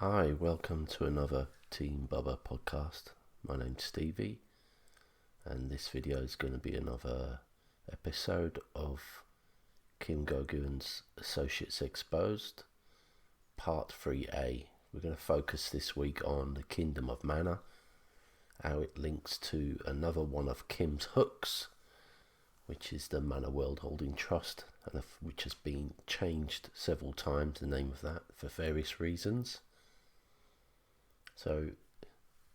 Hi, welcome to another Team Bubba podcast. My name's Stevie, and this video is going to be another episode of Kim Goguen's Associates Exposed, Part 3A. We're going to focus this week on the Kingdom of Manna, how it links to another one of Kim's hooks, which is the Manna World Holding Trust, and which has been changed several times, the name of that, for various reasons. So,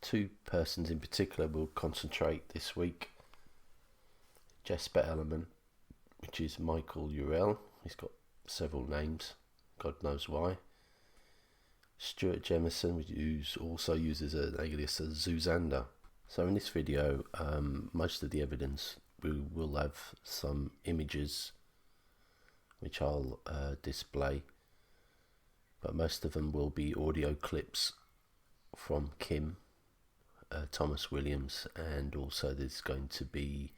two persons in particular will concentrate this week. Jesper Ellerman, which is Michael Urel. He's got several names, God knows why. Stuart Jemerson, who also uses an alias as Xander. So in this video, most of the evidence, we will have some images which I'll display, but most of them will be audio clips from Kim, Thomas Williams, and also there's going to be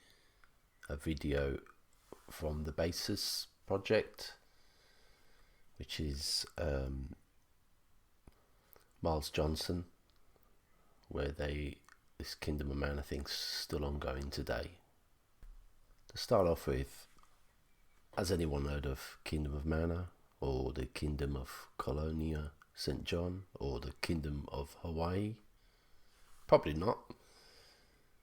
a video from the Basis project, which is Miles Johnson, where this Kingdom of Manna thing's still ongoing today. To start off with, has anyone heard of Kingdom of Manna, or the Kingdom of Colonia St. John, or the Kingdom of Hawaii? Probably not.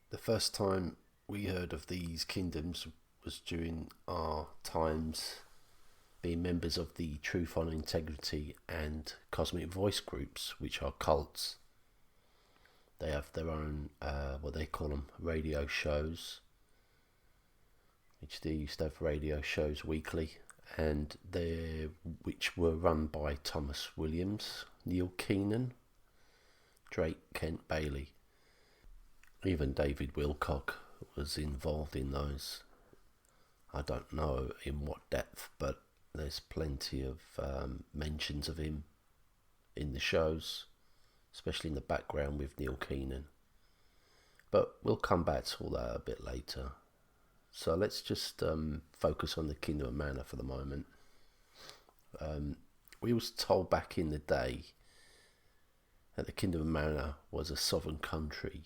The first time we heard of these kingdoms was during our times being members of the Truth, Honor, Integrity and Cosmic Voice groups, which are cults. They have their own, what they call them, radio shows, which they used to have radio shows weekly, and which were run by Thomas Williams, Neil Keenan, Drake Kent Baily. Even David Wilcock was involved in those. I don't know in what depth, but there's plenty of mentions of him in the shows, especially in the background with Neil Keenan. But we'll come back to all that a bit later. So let's just focus on the Kingdom of Manna for the moment. We was told back in the day that the Kingdom of Manna was a sovereign country,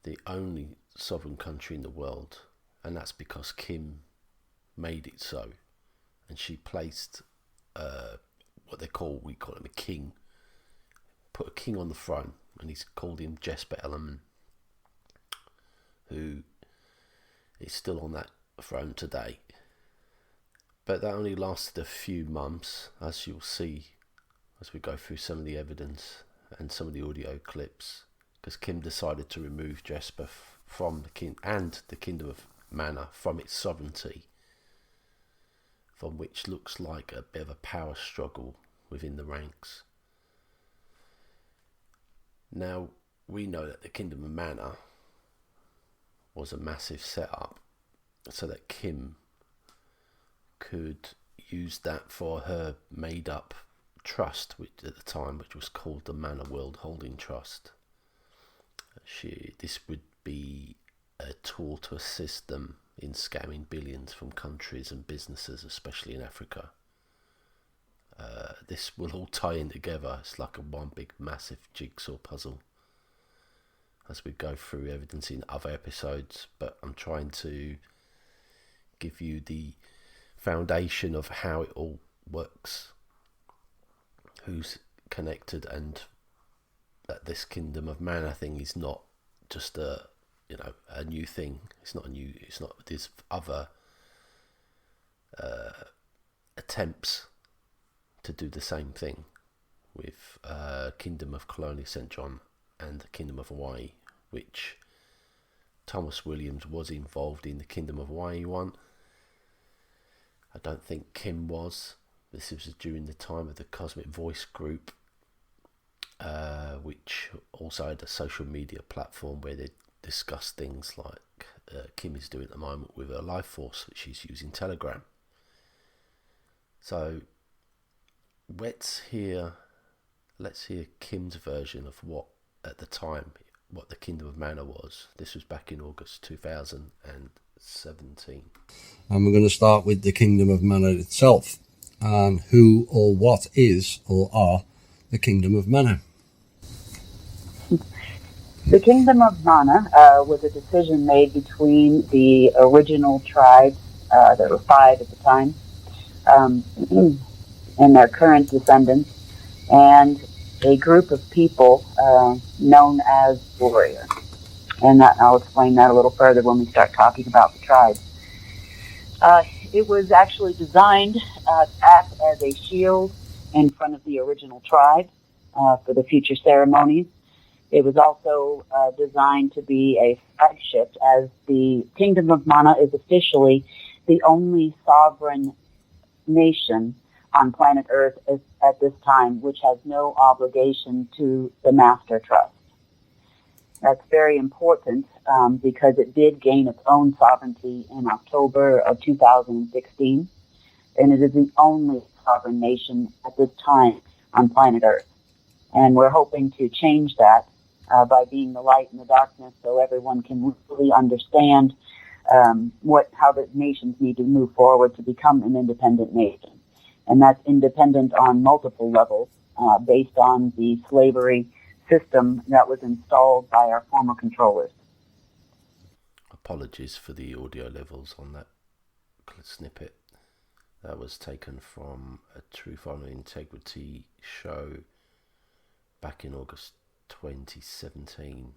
the only sovereign country in the world, and that's because Kim made it so, and she placed we call him a king, put a king on the throne, and he's called him Jesper Ellerman, who is still on that throne today. But that only lasted a few months, as you'll see as we go through some of the evidence and some of the audio clips, because Kim decided to remove Jesper from the king and the Kingdom of Manna from its sovereignty, from which looks like a bit of a power struggle within the ranks. Now, we know that the Kingdom of Manna was a massive setup so that Kim could use that for her made up trust, which at the time, which was called the Manna World Holding Trust. This would be a tool to assist them in scamming billions from countries and businesses, especially in Africa. This will all tie in together. It's like one big massive jigsaw puzzle as we go through evidence in other episodes, but I'm trying to give you the foundation of how it all works, who's connected, and that this Kingdom of Manna thing is not just a new thing. It's not there's other attempts to do the same thing with Kingdom of Colonia St. John and the Kingdom of Hawaii, which Thomas Williams was involved in the Kingdom of Hawaii one. I don't think Kim was. This was during the time of the Cosmic Voice group, which also had a social media platform where they discuss things like Kim is doing at the moment with her life force, which she's using Telegram. So let's hear Kim's version of what at the time what the Kingdom of Manna was. This was back in August 2017. And we're going to start with the Kingdom of Manna itself, and who or what is or are the Kingdom of Manna? The Kingdom of Manna was a decision made between the original tribes, there were 5 at the time, and their current descendants, and a group of people known as warriors. And I'll explain that a little further when we start talking about the tribes. It was actually designed to act as a shield in front of the original tribe for the future ceremonies. It was also designed to be a flagship, as the Kingdom of Manna is officially the only sovereign nation on planet Earth at this time which has no obligation to the Master Trust. That's very important because it did gain its own sovereignty in October of 2016, and it is the only sovereign nation at this time on planet Earth. And we're hoping to change that by being the light in the darkness, so everyone can really understand how the nations need to move forward to become an independent nation. And that's independent on multiple levels based on the slavery system that was installed by our former controllers. Apologies for the audio levels on that snippet. That was taken from a Truth, Honor, Integrity show back in August 2017.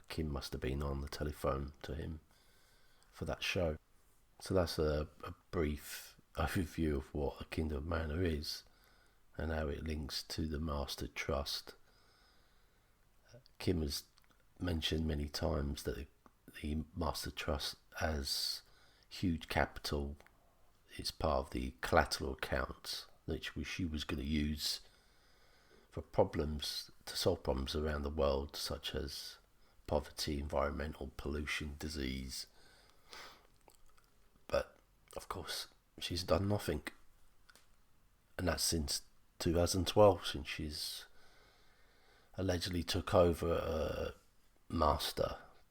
Kim must have been on the telephone to him for that show. So that's a brief overview of what a Kingdom of Manna is and how it links to the Master Trust. Kim has mentioned many times that the Master Trust has huge capital. It's part of the collateral accounts which she was going to use for to solve problems around the world, such as poverty, environmental pollution, disease. But of course, she's done nothing, and that's since 2012, since she's allegedly took over a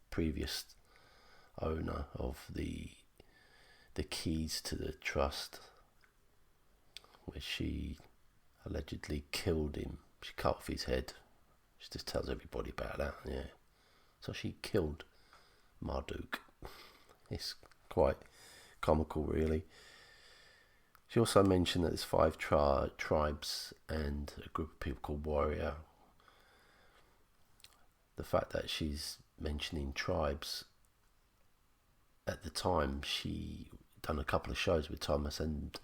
previous owner of the keys to the trust, where she allegedly killed him. She cut off his head. She just tells everybody about that, yeah. So she killed Marduk. It's quite comical, really. She also mentioned that there's 5 tribes and a group of people called Warrior. The fact that she's mentioning tribes, at the time she done a couple of shows with Thomas, and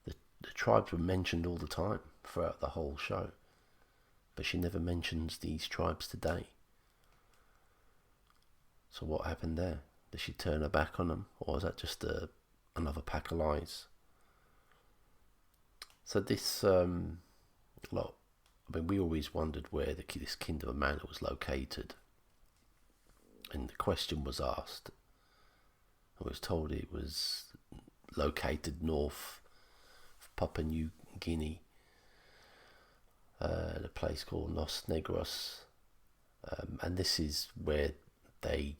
the tribes were mentioned all the time throughout the whole show, but she never mentions these tribes today. So what happened there? Did she turn her back on them, or is that just another pack of lies? So this we always wondered where this Kingdom of Manna was located, and the question was asked. I was told it was located north of Papua New Guinea, at a place called Los Negros, and this is where they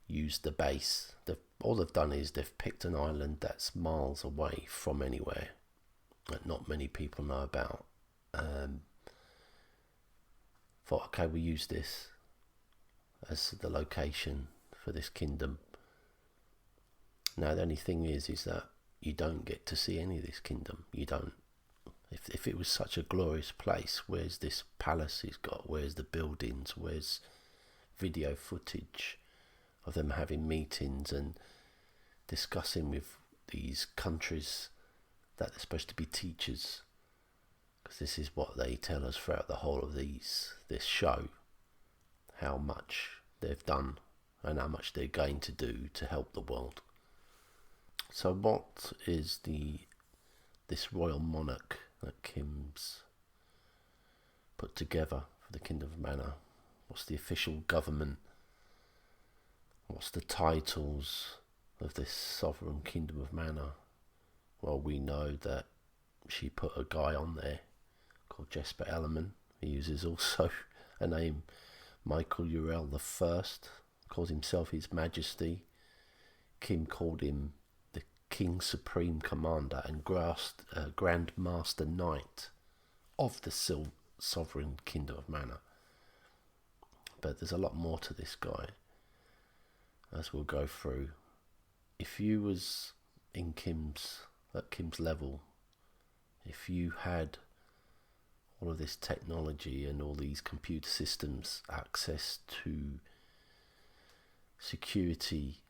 used the base. All they've done is they've picked an island that's miles away from anywhere that not many people know about. Thought, okay, we use this as the location for this kingdom. Now the only thing is that you don't get to see any of this kingdom. You don't. If it was such a glorious place, where's this palace he's got? Where's the buildings? Where's video footage of them having meetings and discussing with these countries that they're supposed to be teachers? Because this is what they tell us throughout the whole of this show, how much they've done and how much they're going to do to help the world. So what is this royal monarch that Kim's put together for the Kingdom of Manna? What's the official government? What's the titles of this sovereign Kingdom of Manna? Well, we know that she put a guy on there called Jesper Ellerman. He uses also a name, Michael Uriel the First, calls himself His Majesty. Kim called him King Supreme Commander and Grand Master Knight of the sovereign Kingdom of Manna. But there's a lot more to this guy, as we'll go through. If you was in Kim's level, if you had all of this technology and all these computer systems, access to security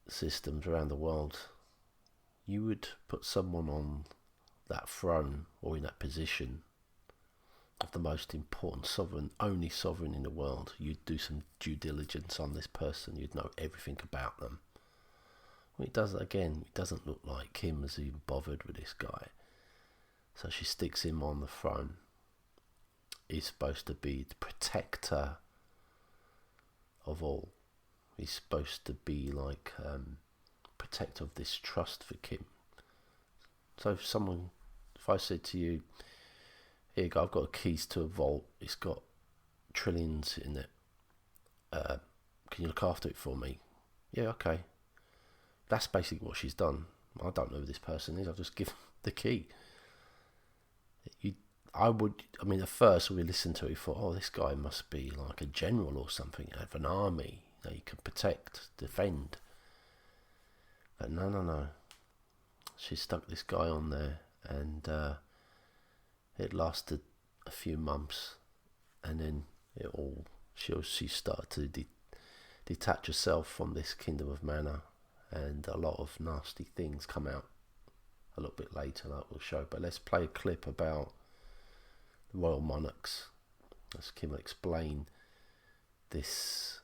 systems around the world, you would put someone on that throne or in that position of the most important sovereign, only sovereign in the world. You'd do some due diligence on this person. You'd know everything about them. Well, it doesn't look like Kim was even bothered with this guy. So she sticks him on the throne. He's supposed to be the protector of all. He's supposed to be like protector of this trust for Kim. So if I said to you, here you go, I've got keys to a vault, it's got trillions in it, can you look after it for me? Yeah, okay. That's basically what she's done. I don't know who this person is, I've just given the key. At first we listened to it, we thought, oh, this guy must be like a general or something, have an army, you can protect, defend. But no. She stuck this guy on there, and it lasted a few months, and then she started to detach herself from this Kingdom of Manna, and a lot of nasty things come out a little bit later that we'll show. But let's play a clip about the royal monarchs, as Kim will explain this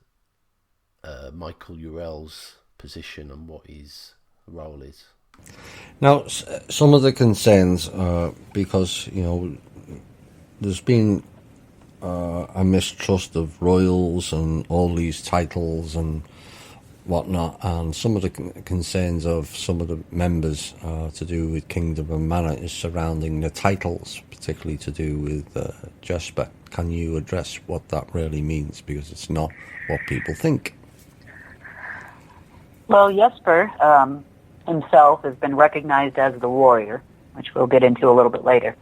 Michael Urel's position and what his role is. Now, some of the concerns, because, there's been a mistrust of royals and all these titles and whatnot, and some of the concerns of some of the members to do with Kingdom of Manna is surrounding the titles, particularly to do with Jesper. Can you address what that really means? Because it's not what people think. Well, Jesper himself has been recognized as the warrior, which we'll get into a little bit later.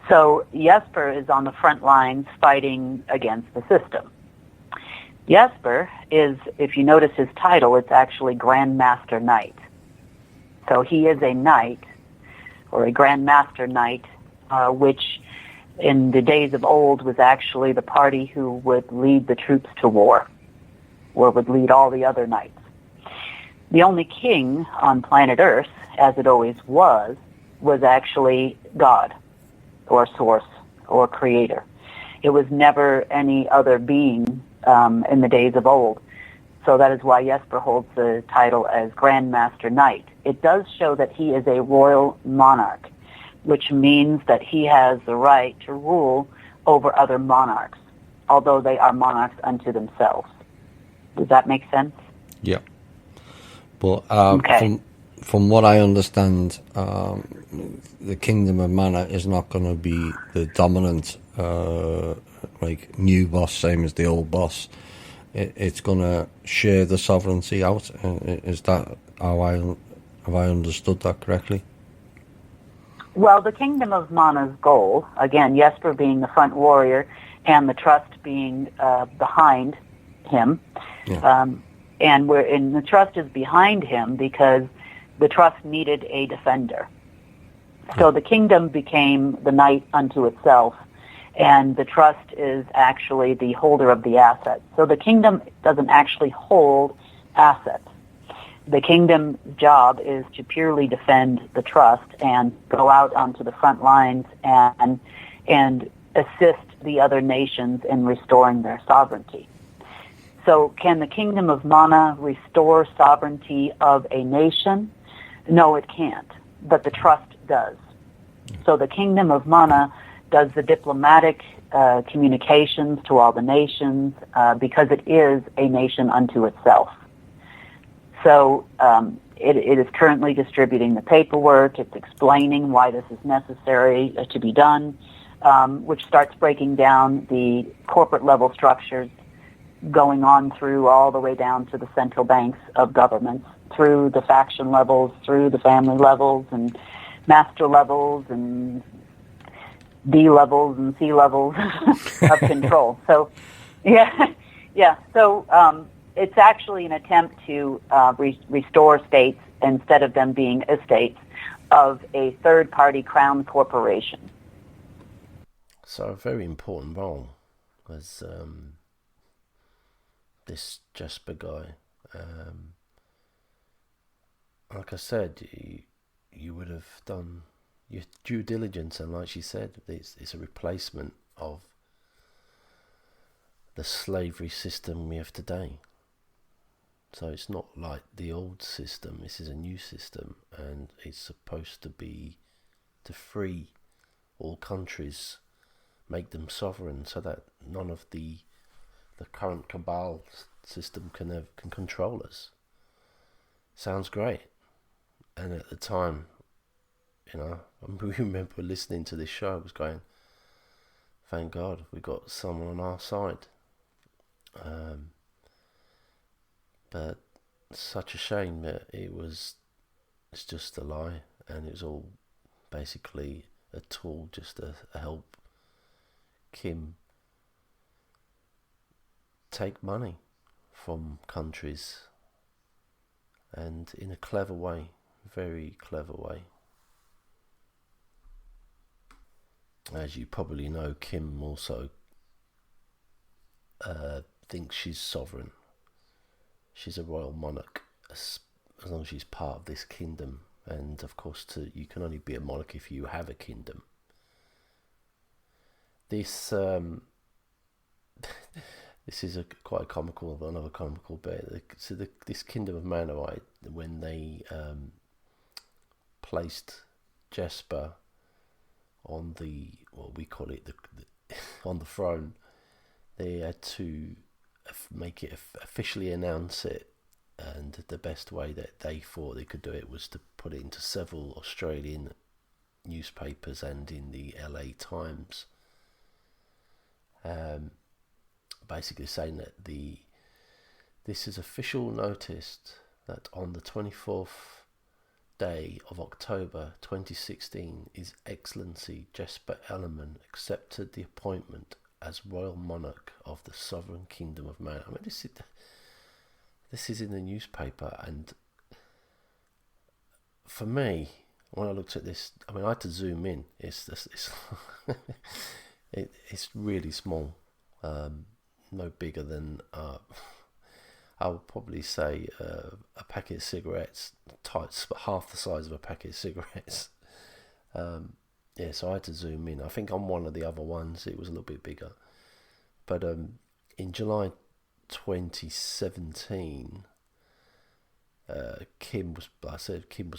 So Jesper is on the front lines fighting against the system. Jesper is, if you notice his title, it's actually Grand Master Knight. So he is a knight, or a Grand Master Knight, which in the days of old was actually the party who would lead the troops to war, or would lead all the other knights. The only king on planet Earth, as it always was actually God, or source, or creator. It was never any other being in the days of old. So that is why Jesper holds the title as Grand Master Knight. It does show that he is a royal monarch, which means that he has the right to rule over other monarchs, although they are monarchs unto themselves. Does that make sense? Yeah. But okay. From what I understand, the Kingdom of Manna is not going to be the dominant new boss, same as the old boss. It's going to share the sovereignty out. Is that have I understood that correctly? Well, the Kingdom of Manna's goal, again, Jesper being the front warrior and the trust being behind him. Yeah. And the trust is behind him because the trust needed a defender. So the kingdom became the knight unto itself, and the trust is actually the holder of the assets. So the kingdom doesn't actually hold assets. The kingdom's job is to purely defend the trust and go out onto the front lines and assist the other nations in restoring their sovereignty. So can the Kingdom of Manna restore sovereignty of a nation? No, it can't, but the trust does. So the Kingdom of Manna does the diplomatic communications to all the nations because it is a nation unto itself. So it is currently distributing the paperwork. It's explaining why this is necessary to be done, which starts breaking down the corporate level structures going on through all the way down to the central banks of governments, through the faction levels, through the family levels and master levels, and D levels and C levels of control. So, yeah, yeah. So it's actually an attempt to restore states instead of them being estates of a third-party crown corporation. So a very important role was this Jesper guy. Like I said, you would have done your due diligence, and like she said, it's a replacement of the slavery system we have today. So it's not like the old system. This is a new system, and it's supposed to be to free all countries, make them sovereign, so that none of the current cabal system can control us. Sounds great. And at the time, I remember listening to this show, I was going, thank God we got someone on our side. But such a shame that it's just a lie, and it was all basically a tool just to help Kim take money from countries, and in a clever way, very clever way. As you probably know, Kim also thinks she's sovereign. She's a royal monarch, as long as she's part of this kingdom. And of course, you can only be a monarch if you have a kingdom. This this is another comical bit. So this Kingdom of Manna, right, when they placed Jesper on what we call it, on the throne, they had to make it officially announce it, and the best way that they thought they could do it was to put it into several Australian newspapers and in the LA Times, basically saying that this is official notice that on the 24th day of October 2016, His Excellency Jesper Ellerman accepted the appointment as Royal Monarch of the Sovereign Kingdom of Manna. I mean, this is in the newspaper, and for me, when I looked at this, I mean, I had to zoom in. It's really small, no bigger than I would probably say a packet of cigarettes, half the size of a packet of cigarettes. So I had to zoom in. I think on one of the other ones it was a little bit bigger. But in July 2017, Kim was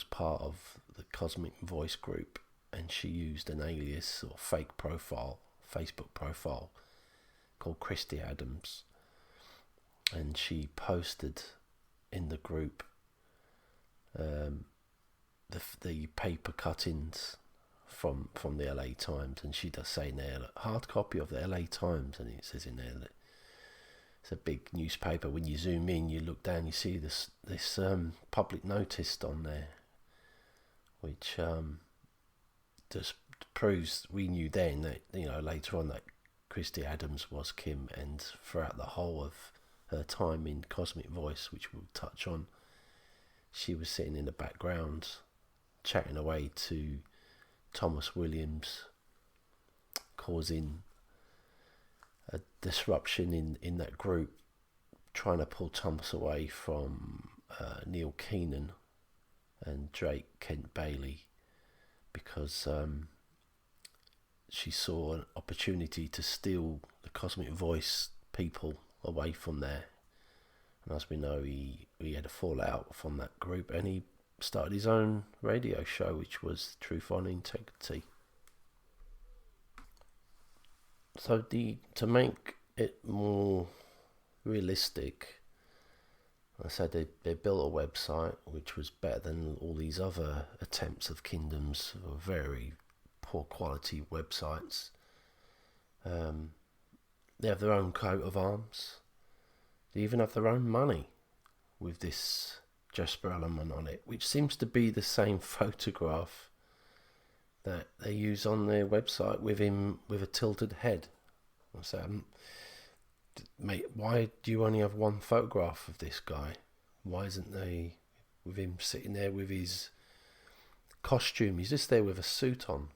part of the Cosmic Voice group, and she used an alias or fake profile, Facebook profile, called Christy Adams, and she posted in the group the paper cuttings from the LA Times, and she does say in there, hard copy of the LA Times, and it says in there that it's a big newspaper. When you zoom in, you look down, you see this public notice on there, which just proves we knew then that later on that Christy Adams was Kim, and throughout the whole of her time in Cosmic Voice, which we'll touch on, she was sitting in the background chatting away to Thomas Williams, causing a disruption in that group, trying to pull Thomas away from Neil Keenan and Drake Kent Baily, because she saw an opportunity to steal the Cosmic Voice people away from there. And as we know, he had a fallout from that group, and he started his own radio show, which was Truth on Integrity. So to make it more realistic, I said they built a website which was better than all these other attempts of kingdoms, or very poor quality websites. They have their own coat of arms. They even have their own money with this Jesper Ellerman on it, which seems to be the same photograph that they use on their website with him with a tilted head. So, mate, why do you only have one photograph of this guy? Why isn't they with him sitting there with his costume? He's just there with a suit on,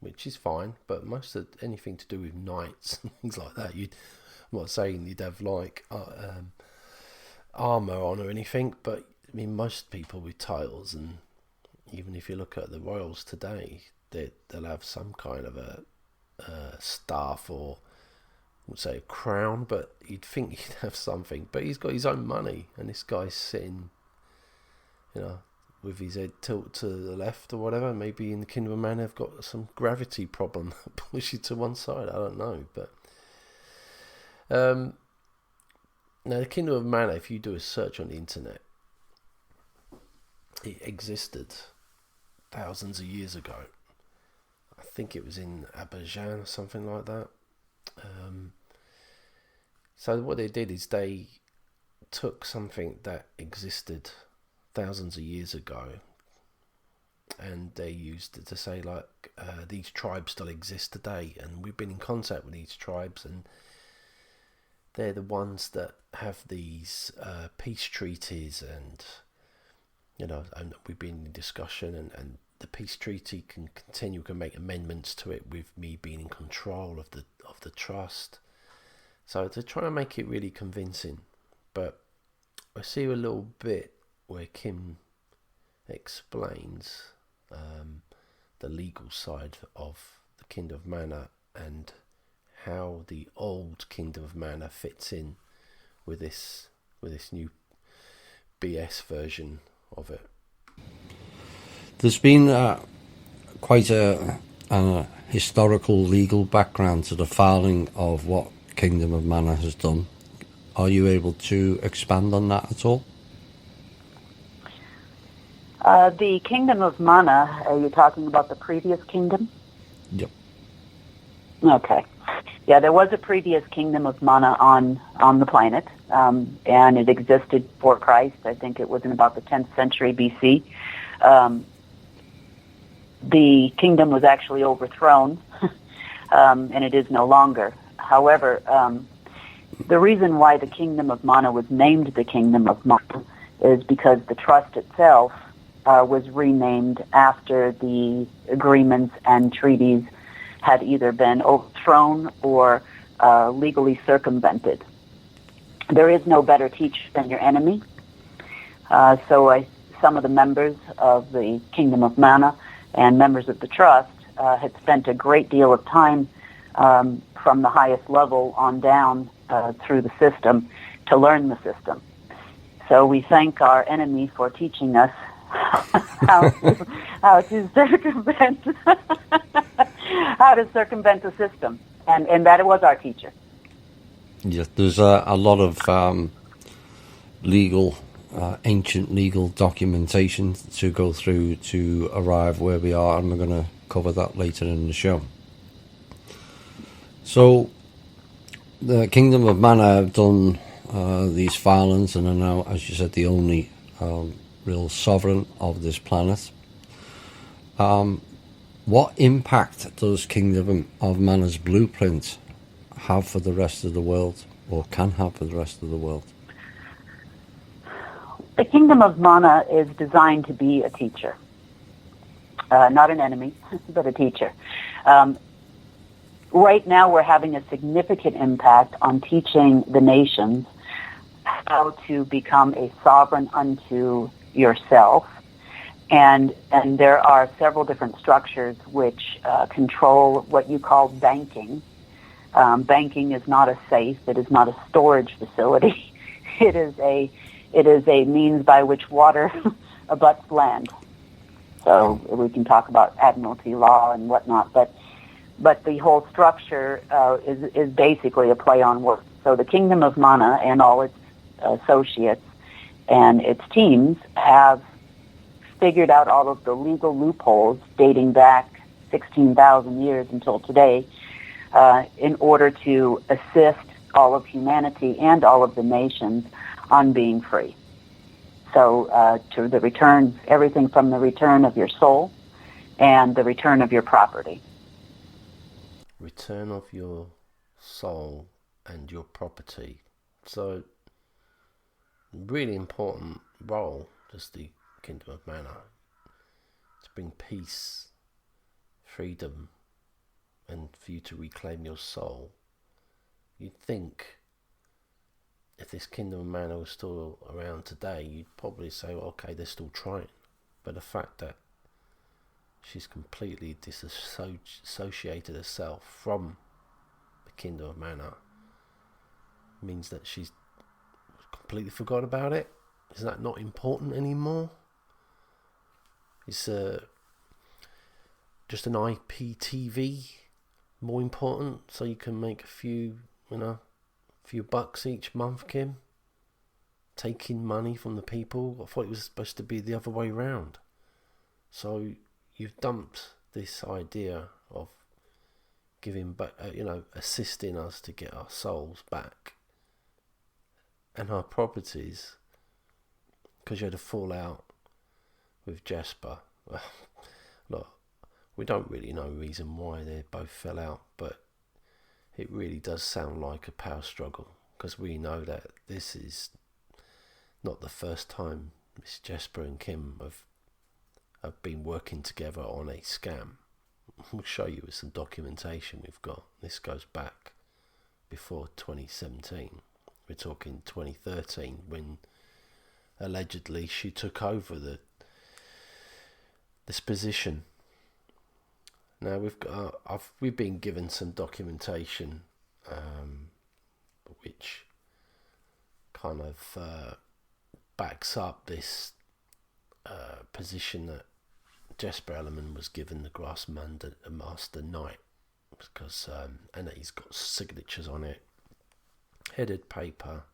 which is fine, but most of anything to do with knights and things like that, I'm not saying you'd have like armour on or anything, but I mean most people with titles, and even if you look at the royals today, they'll have some kind of a staff, or I would say a crown, but you'd think he'd have something. But he's got his own money, and this guy's sitting, with his head tilt to the left or whatever. Maybe in the Kingdom of Manna they've got some gravity problem that pushes to one side. I don't know, but now the Kingdom of Manna, if you do a search on the internet, it existed thousands of years ago. I think it was in Azerbaijan or something like that. So what they did is they took something that existed thousands of years ago, and they used it to say like these tribes still exist today, and we've been in contact with these tribes, and they're the ones that have these peace treaties, and and we've been in discussion, and the peace treaty can continue. We can make amendments to it with me being in control of the trust. So to try and make it really convincing, but I see a little bit where Kim explains the legal side of the Kingdom of Manna and how the old Kingdom of Manna fits in with this new BS version of it. There's been quite a historical legal background to the filing of what Kingdom of Manna has done. Are you able to expand on that at all? The Kingdom of Manna, are you talking about the previous kingdom? Yep. Okay. Yeah, there was a previous Kingdom of Manna on the planet, and it existed before Christ. I think it was in about the 10th century BC. The kingdom was actually overthrown, and it is no longer. However, the reason why the Kingdom of Manna was named the Kingdom of Manna is because the trust itself was renamed after the agreements and treaties had either been overthrown or legally circumvented. There is no better teacher than your enemy. So some of the members of the Kingdom of Manna and members of the trust had spent a great deal of time from the highest level on down through the system to learn the system. So we thank our enemy for teaching us how to circumvent the system, and that it was our teacher. Yes, there's a lot of ancient legal documentation to go through to arrive where we are, and we're going to cover that later in the show. So, the Kingdom of Manna have done these filings and are now, as you said, the only real sovereign of this planet. What impact does Kingdom of Manna's blueprint have for the rest of the world, or can have for the rest of the world? The Kingdom of Manna is designed to be a teacher, not an enemy, but a teacher. Right now we're having a significant impact on teaching the nations how to become a sovereign unto yourself. And there are several different structures which control what you call banking. Banking is not a safe. It is not a storage facility. It is a means by which water abuts land. So we can talk about admiralty law and whatnot, but the whole structure is basically a play on words. So the Kingdom of Manna and all its associates and its teams have figured out all of the legal loopholes dating back 16,000 years until today in order to assist all of humanity and all of the nations on being free. So to the return, everything from the return of your soul and the return of your property. Return of your soul and your property. So, really important role, just the Kingdom of Manna, to bring peace, freedom, and for you to reclaim your soul. You'd think if this Kingdom of Manna was still around today, you'd probably say, well, okay, they're still trying. But the fact that she's completely disassociated herself from the Kingdom of Manna means that she's completely forgot about it. Is that not important anymore? Is just an IPTV more important, so you can make a few bucks each month, Kim? Taking money from the people? I thought it was supposed to be the other way round. So you've dumped this idea of giving back, assisting us to get our souls back and our properties, because you had a fallout with Jesper. Look, we don't really know the reason why they both fell out, but it really does sound like a power struggle, because we know that this is not the first time Miss Jesper and Kim have been working together on a scam. We'll show you with some documentation we've got. This goes back before 2017. We're talking 2013, when allegedly she took over this position. Now we've been given some documentation which kind of backs up this position that Jesper Ellerman was given the Grassmaster Knight, because and that he's got signatures on it, headed paper,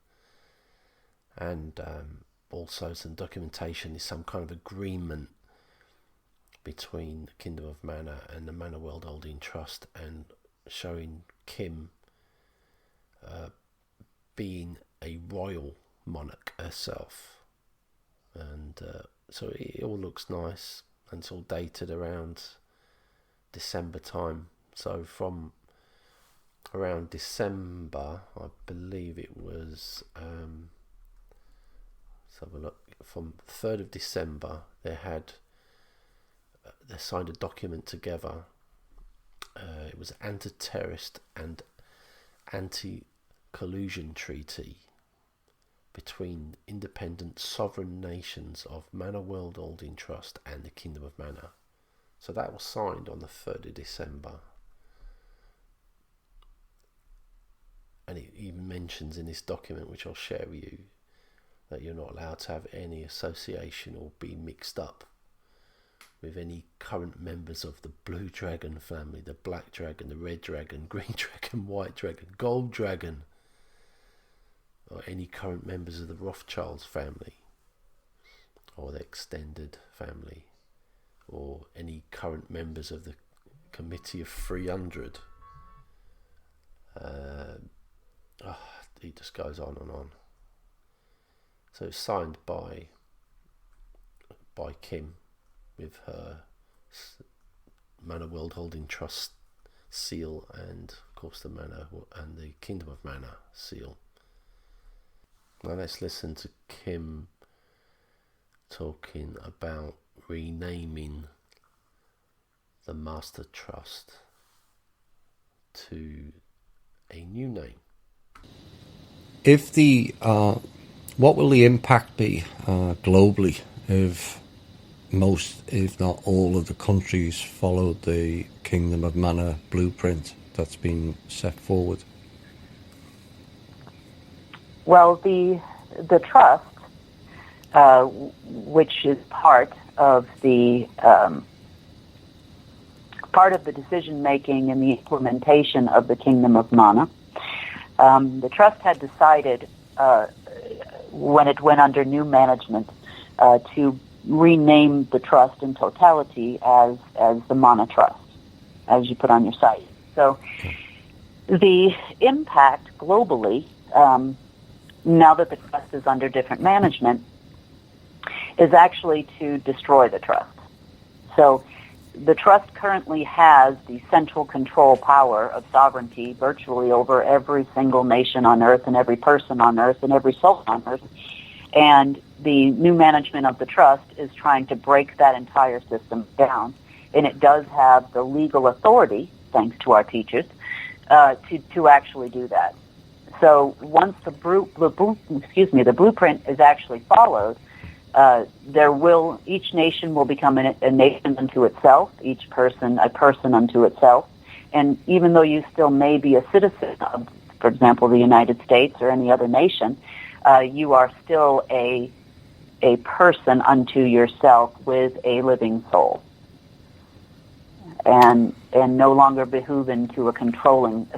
and also some documentation is some kind of agreement between the Kingdom of Manna and the Manna World Holding Trust, and showing Kim being a royal monarch herself. And so it all looks nice, and it's all dated around December time. So from around December, I believe it was, let's have a look, from 3rd of December, they signed a document together. It was anti-terrorist and anti-collusion treaty between independent sovereign nations of Manna World Holding Trust and the Kingdom of Manna. So that was signed on the 3rd of December. And it even mentions in this document, which I'll share with you, that you're not allowed to have any association or be mixed up with any current members of the Blue Dragon family, the Black Dragon, the Red Dragon, Green Dragon, White Dragon, Gold Dragon, or any current members of the Rothschilds family, or the extended family, or any current members of the Committee of 300. It just goes on and on. So it's signed by Kim with her Manna World Holding Trust seal, and of course the Manna and the Kingdom of Manna seal. Now let's listen to Kim talking about renaming the Master Trust to a new name. If what will the impact be globally if most, if not all, of the countries follow the Kingdom of Manna blueprint that's been set forward? Well, the trust, which is part of the decision making and the implementation of the Kingdom of Manna, the trust had decided when it went under new management to rename the trust in totality as the Manna Trust, as you put on your site. So the impact globally, now that the trust is under different management, is actually to destroy the trust. So the trust currently has the central control power of sovereignty virtually over every single nation on earth and every person on earth and every soul on earth. And the new management of the trust is trying to break that entire system down. And it does have the legal authority, thanks to our teachers, to actually do that. So once the blueprint is actually followed, each nation will become a nation unto itself, each person a person unto itself. And even though you still may be a citizen of, for example, the United States or any other nation, you are still a person unto yourself with a living soul, and no longer behooven to a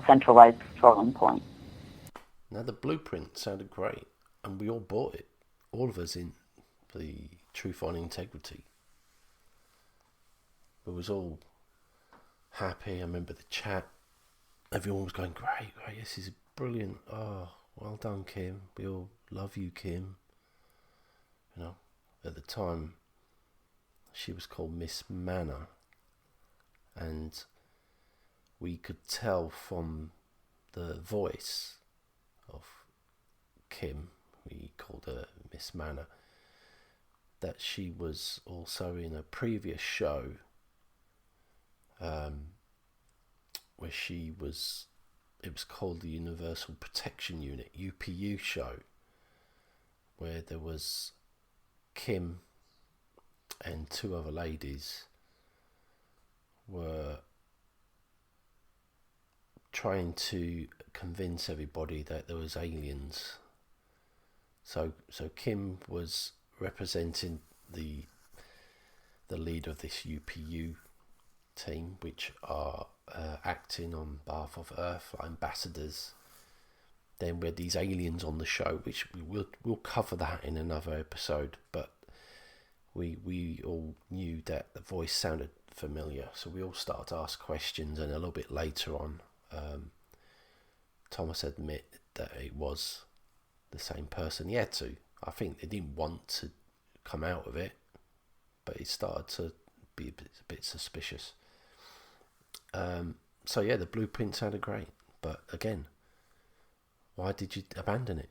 centralized controlling point. Now the blueprint sounded great, and we all bought it, all of us in the Truth on Integrity. We was all happy. I remember the chat. Everyone was going, great, this is brilliant. Oh, well done, Kim. We all love you, Kim. You know, at the time, she was called Miss Manna, and we could tell from the voice of Kim, we called her Miss Manna, that she was also in a previous show where it was called the Universal Protection Unit, UPU show, where there was Kim and two other ladies were trying to convince everybody that there was aliens. So Kim was representing the leader of this UPU team, which are acting on behalf of Earth, ambassadors. Then we had these aliens on the show, which we'll cover that in another episode. But we all knew that the voice sounded familiar, so we all started to ask questions. And a little bit later on, Thomas admitted that it was the same person. He had to. I think they didn't want to come out of it, but it started to be a bit suspicious. So yeah, the blueprint sounded great, but again, why did you abandon it?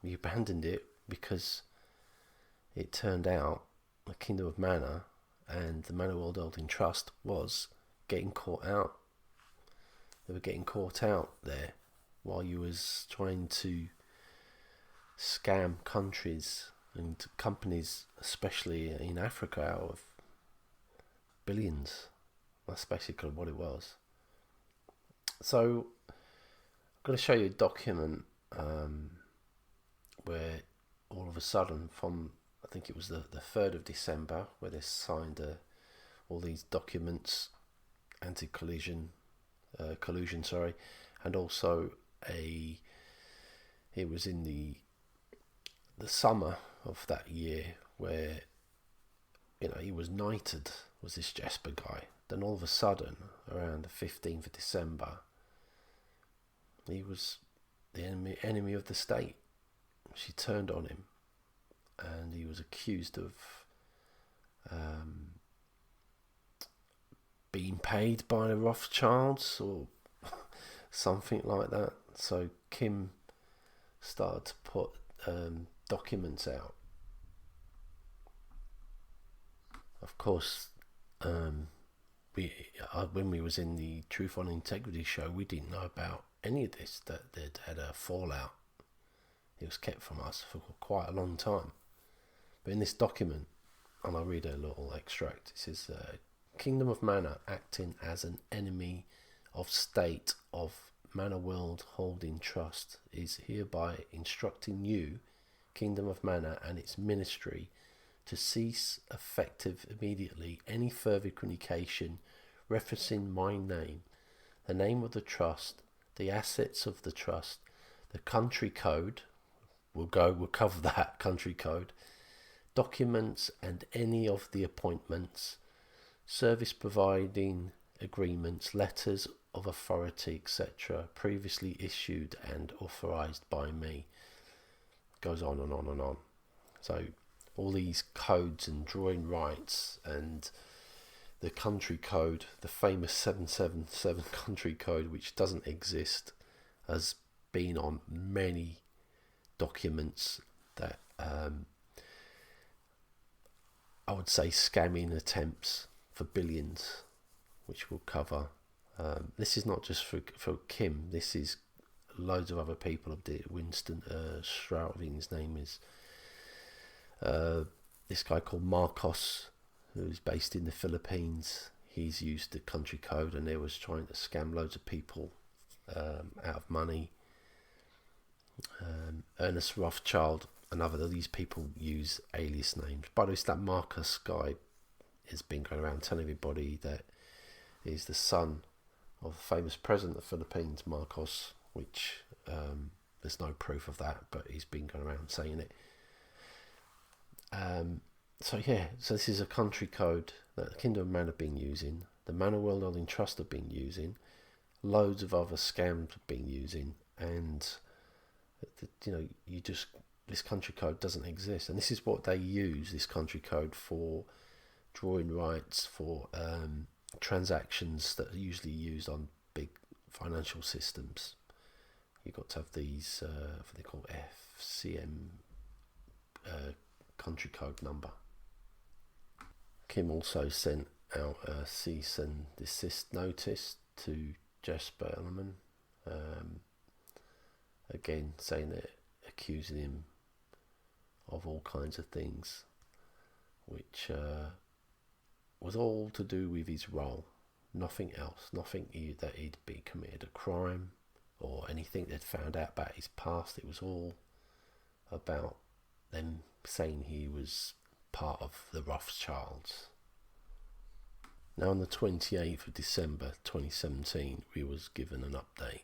You abandoned it because it turned out the Kingdom of Manna and the Manna World Holding Trust was getting caught out. They were getting caught out there while you was trying to scam countries and companies, especially in Africa, out of billions. That's basically what it was. So I'm going to show you a document where all of a sudden, from I think it was the 3rd of December, where they signed all these documents, anti-collusion, and also it was in the summer of that year where, he was knighted, was this Jesper guy. Then all of a sudden, around the 15th of December, he was the enemy of the state. She turned on him, and he was accused of being paid by the Rothschilds or something like that. So Kim started to put documents out. Of course, when we was in the Truth on Integrity show, we didn't know about any of this, that they'd had a fallout. It was kept from us for quite a long time. But in this document, and I'll read a little extract, it says, Kingdom of Manna, acting as an enemy of state of Manna World Holding Trust, is hereby instructing you, Kingdom of Manna, and its ministry to cease effective immediately any further communication referencing my name, the name of the trust, the assets of the trust, the country code, we'll cover that country code, documents and any of the appointments, service providing agreements, letters of authority, etc., previously issued and authorized by me. Goes on and on and on. So all these codes and drawing rights and the country code, the famous 777 country code, which doesn't exist, has been on many documents that I would say scamming attempts for billions, which will cover. This is not just for Kim. This is loads of other people. Winston Strout, I think his name is. This guy called Marcos, who's based in the Philippines. He's used the country code, and they was trying to scam loads of people out of money. Ernest Rothschild, another of these people use alias names. By the way, that Marcos guy has been going around telling everybody that he's the son of the famous president of the Philippines, Marcos, which there's no proof of that, but he's been going around saying it. So this is a country code that the Kingdom of Manna have been using, the Manna World Holding Trust have been using, loads of other scams have been using, and this country code doesn't exist. And this is what they use, this country code, for drawing rights for transactions that are usually used on big financial systems. You've got to have these, what they call FCM country code number. Kim also sent out a cease and desist notice to Jesper Ellerman, again saying that, accusing him of all kinds of things, which was all to do with his role, nothing else, nothing that he'd be committed a crime or anything they'd found out about his past. It was all about them saying he was part of the Rothschilds. Now on the 28th of December 2017, we was given an update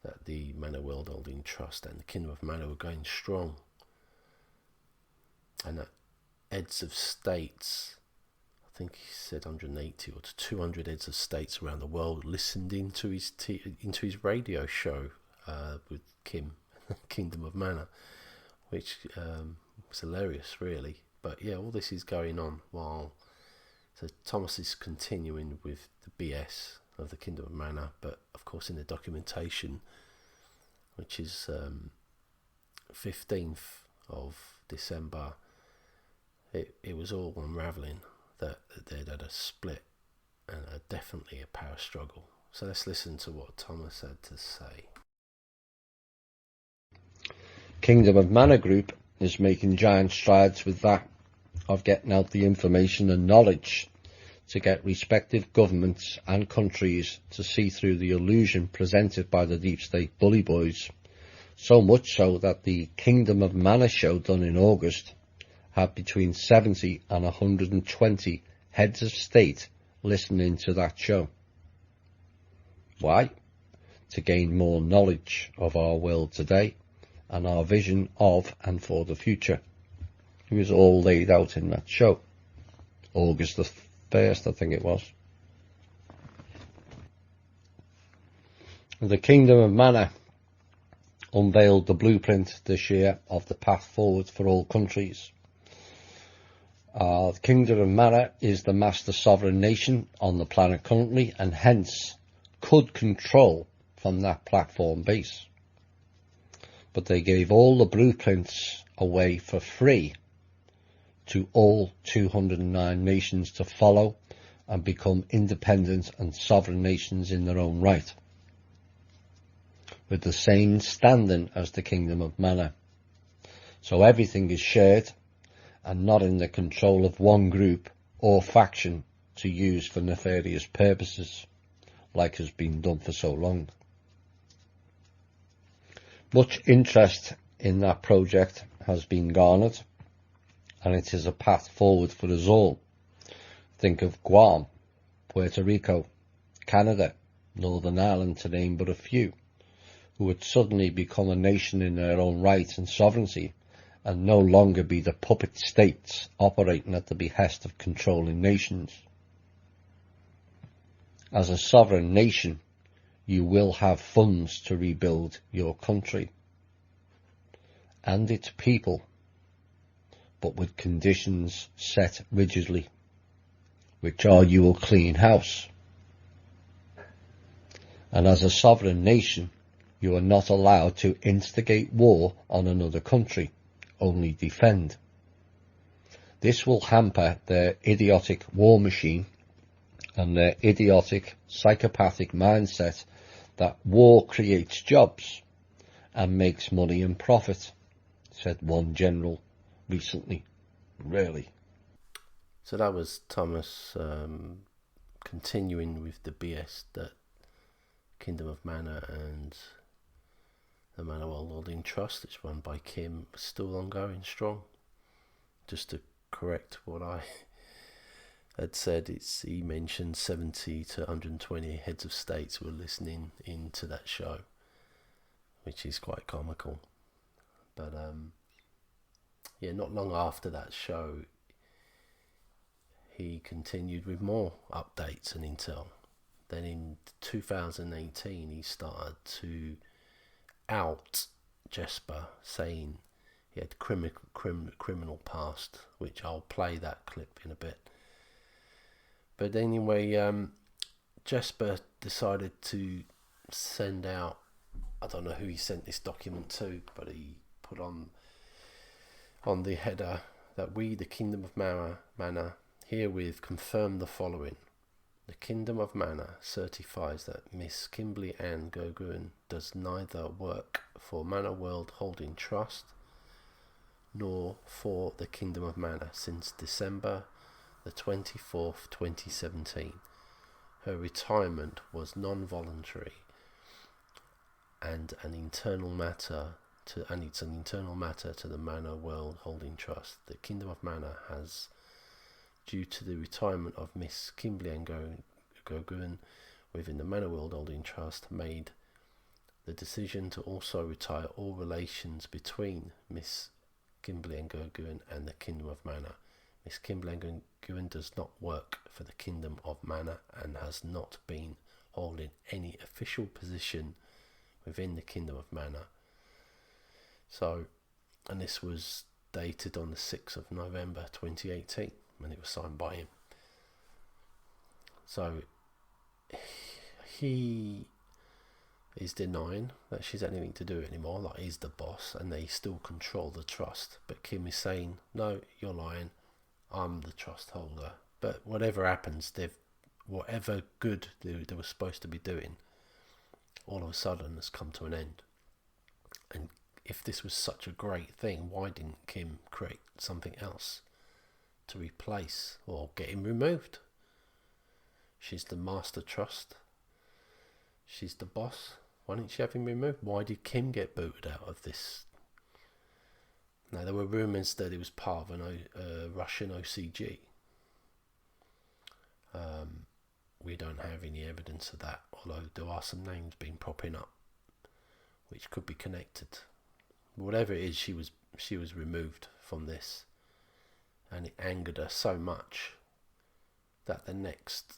that the Manna World Holding Trust and the Kingdom of Manna were going strong, and that heads of states, I think he said 180 or to 200 heads of states around the world, listened into his radio show with Kim, Kingdom of Manna, which was hilarious, really. But yeah, all this is going on while Thomas is continuing with the BS of the Kingdom of Manna, but of course in the documentation, which is 15th of December, it was all unravelling that they'd had a split and definitely a power struggle. So let's listen to what Thomas had to say. Kingdom of Manna Group is making giant strides with that, of getting out the information and knowledge to get respective governments and countries to see through the illusion presented by the deep state bully boys, so much so that the Kingdom of Manna show done in August had between 70 and 120 heads of state listening to that show. Why? To gain more knowledge of our world today and our vision of and for the future. It was all laid out in that show. August the 1st, I think it was. The Kingdom of Manna unveiled the blueprint this year of the path forward for all countries. The Kingdom of Manna is the master sovereign nation on the planet currently, and hence could control from that platform base. But they gave all the blueprints away for free to all 209 nations to follow and become independent and sovereign nations in their own right, with the same standing as the Kingdom of Manna. So everything is shared and not in the control of one group or faction to use for nefarious purposes, like has been done for so long. Much interest in that project has been garnered, and it is a path forward for us all. Think of Guam, Puerto Rico, Canada, Northern Ireland, to name but a few, who would suddenly become a nation in their own right and sovereignty, and no longer be the puppet states operating at the behest of controlling nations. As a sovereign nation, you will have funds to rebuild your country and its people, but with conditions set rigidly. which are you will clean house. And as a sovereign nation, you are not allowed to instigate war on another country, only defend. This will hamper their idiotic war machine and their idiotic psychopathic mindset that war creates jobs and makes money and profit, said one general recently. Really. So that was Thomas continuing with the BS that Kingdom of Manna and the Manor World Holding Trust, it's run by Kim, still ongoing strong. Just to correct what I had said, he mentioned 70 to 120 heads of states were listening into that show, which is quite comical. But not long after that show, he continued with more updates and intel. Then in 2018, he started to out Jesper, saying he had criminal past, which I'll play that clip in a bit. But anyway, Jesper decided to send out, I don't know who he sent this document to, but he put on the header that we, the Kingdom of Manna, herewith confirm the following. The Kingdom of Manna certifies that Miss Kimberly Ann Goguen does neither work for Manor World Holding Trust nor for the Kingdom of Manna since December the 24th, 2017. Her retirement was non-voluntary and it's an internal matter to the Manor World Holding Trust. The Kingdom of Manna has, due to the retirement of Miss Kimberly Ann Goguen within the Manor World Holding Trust, made the decision to also retire all relations between Miss Kimberly Ann Goguen and the Kingdom of Manna. Miss Kimberly Ann Goguen does not work for the Kingdom of Manna and has not been holding any official position within the Kingdom of Manna. So, and this was dated on the 6th of November 2018 when it was signed by him. So he is denying that she's had anything to do anymore, like he's the boss and they still control the trust. But Kim is saying, no, you're lying, I'm the trust holder. But whatever happens, whatever good they were supposed to be doing, all of a sudden has come to an end. And if this was such a great thing, why didn't Kim create something else to replace or get him removed? She's the master trust. She's the boss. Why didn't she have him removed? Why did Kim get booted out of this? Now, there were rumours that it was part of a Russian OCG. We don't have any evidence of that, although there are some names been popping up which could be connected. Whatever it is, she was removed from this, and it angered her so much that the next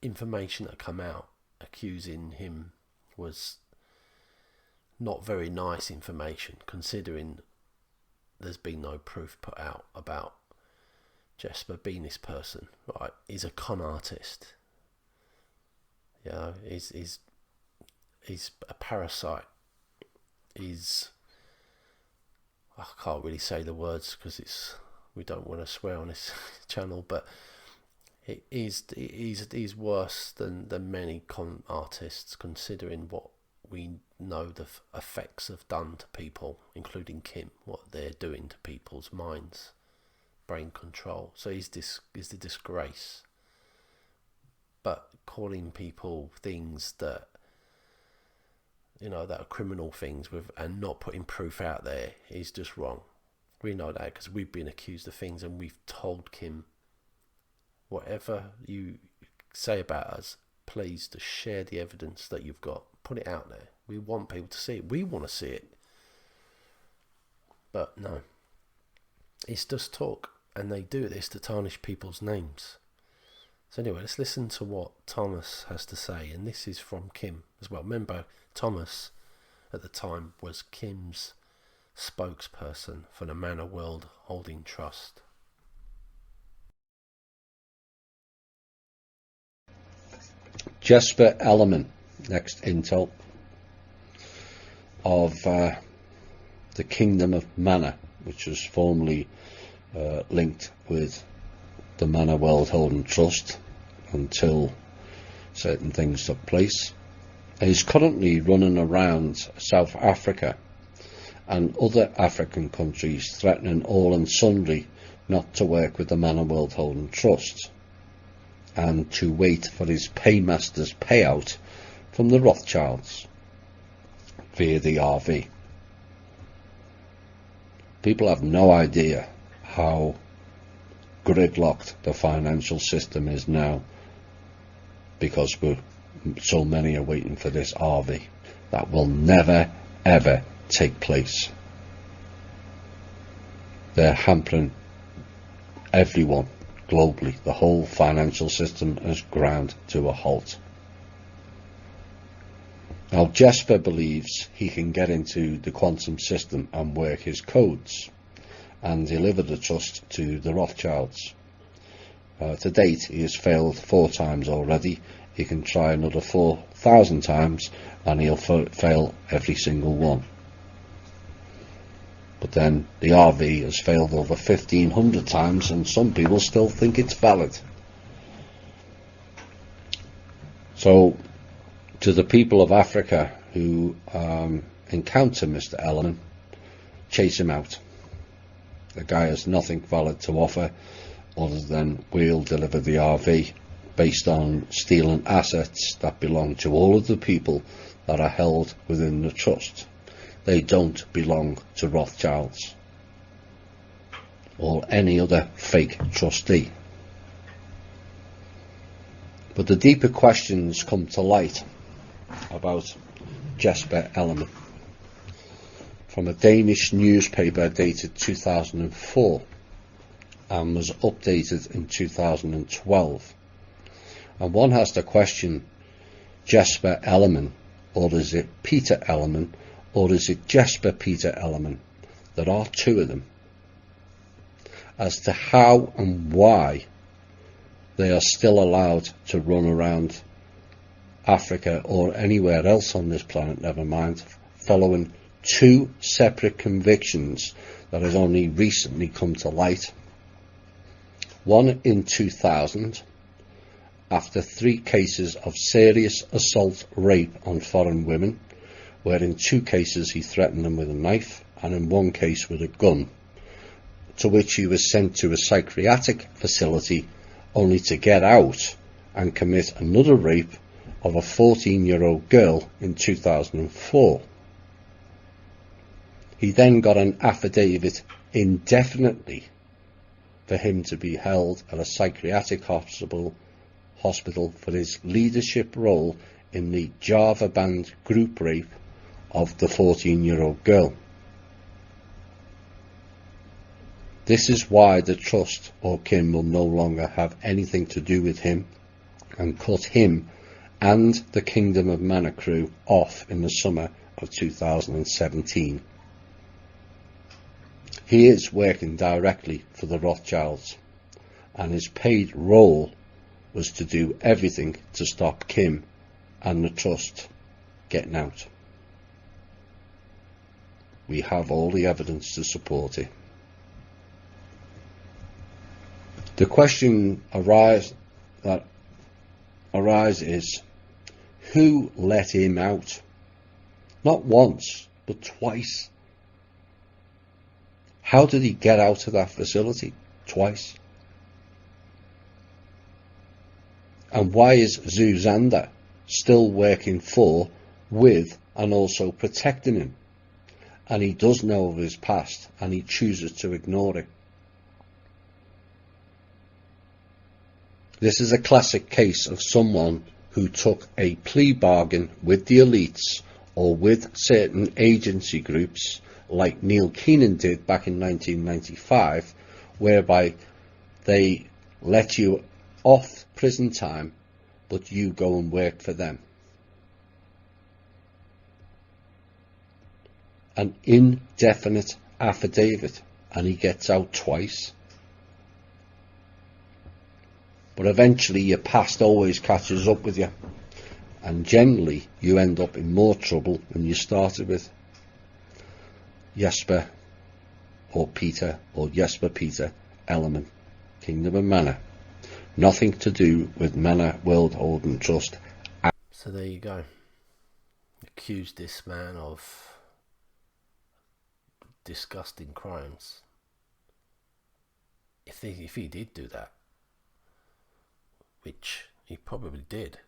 information that come out accusing him was not very nice information, considering there's been no proof put out about Jesper being this person. Right, he's a con artist. You know, he's a parasite. I can't really say the words because we don't want to swear on this channel, but he's worse than many con artists, considering what we know the effects have done to people, including Kim, what they're doing to people's minds, brain control. So he's the disgrace. But calling people things that, you know, that are criminal things and not putting proof out there is just wrong. We know that because we've been accused of things and we've told Kim, whatever you say about us, please just share the evidence that you've got. Put it out there. We want people to see it. We want to see it. But no. It's just talk. And they do this to tarnish people's names. So anyway, let's listen to what Thomas has to say. And this is from Kim as well. Remember, Thomas at the time was Kim's spokesperson for the Manor World Holding Trust. Jesper Ellerman, next intel, of the Kingdom of Manna, which was formerly linked with the Manna World Holding Trust until certain things took place. He's currently running around South Africa and other African countries, threatening all and sundry not to work with the Manna World Holding Trust and to wait for his paymaster's payout from the Rothschilds via the RV. People have no idea how gridlocked the financial system is now, because so many are waiting for this RV that will never ever take place. They're hampering everyone globally. The whole financial system has ground to a halt. Now, Jesper believes he can get into the quantum system and work his codes and deliver the trust to the Rothschilds. To date, he has failed 4 times already. He can try another 4,000 times and he'll fail every single one. But then the RV has failed over 1,500 times and some people still think it's valid. So, to the people of Africa who encounter Mr. Ellerman, chase him out. The guy has nothing valid to offer other than we'll deliver the RV, based on stealing assets that belong to all of the people that are held within the trust. They don't belong to Rothschilds or any other fake trustee. But the deeper questions come to light about Jesper Ellerman from a Danish newspaper dated 2004 and was updated in 2012. And one has to question Jesper Ellerman, or is it Peter Ellerman, or is it Jesper Peter Ellerman? There are 2 of them. As to how and why they are still allowed to run around Africa or anywhere else on this planet, never mind, following 2 separate convictions that has only recently come to light. One in 2000, after 3 cases of serious assault rape on foreign women, where in 2 cases he threatened them with a knife and in 1 case with a gun, to which he was sent to a psychiatric facility only to get out and commit another rape of a 14-year-old girl in 2004. He then got an affidavit indefinitely for him to be held at a psychiatric hospital for his leadership role in the Java Band group rape of the 14-year-old girl. This is why the trust or Kim will no longer have anything to do with him and cut him and the Kingdom of Manna crew off in the summer of 2017. He is working directly for the Rothschilds, and his paid role was to do everything to stop Kim and the trust getting out. We have all the evidence to support it. The question that arises, who let him out? Not once, but twice. How did he get out of that facility? Twice. And why is Xander still working for, with, and also protecting him? And he does know of his past, and he chooses to ignore it. This is a classic case of someone who took a plea bargain with the elites or with certain agency groups, like Neil Keenan did back in 1995, whereby they let you off prison time, but you go and work for them. An indefinite affidavit, and he gets out twice. But eventually your past always catches up with you. And generally, you end up in more trouble when you started with Jesper or Peter, or Jesper Peter Ellerman, Kingdom of Manna. Nothing to do with Manna World Holding Trust. So there you go. Accused this man of disgusting crimes. If he did do that, which he probably did,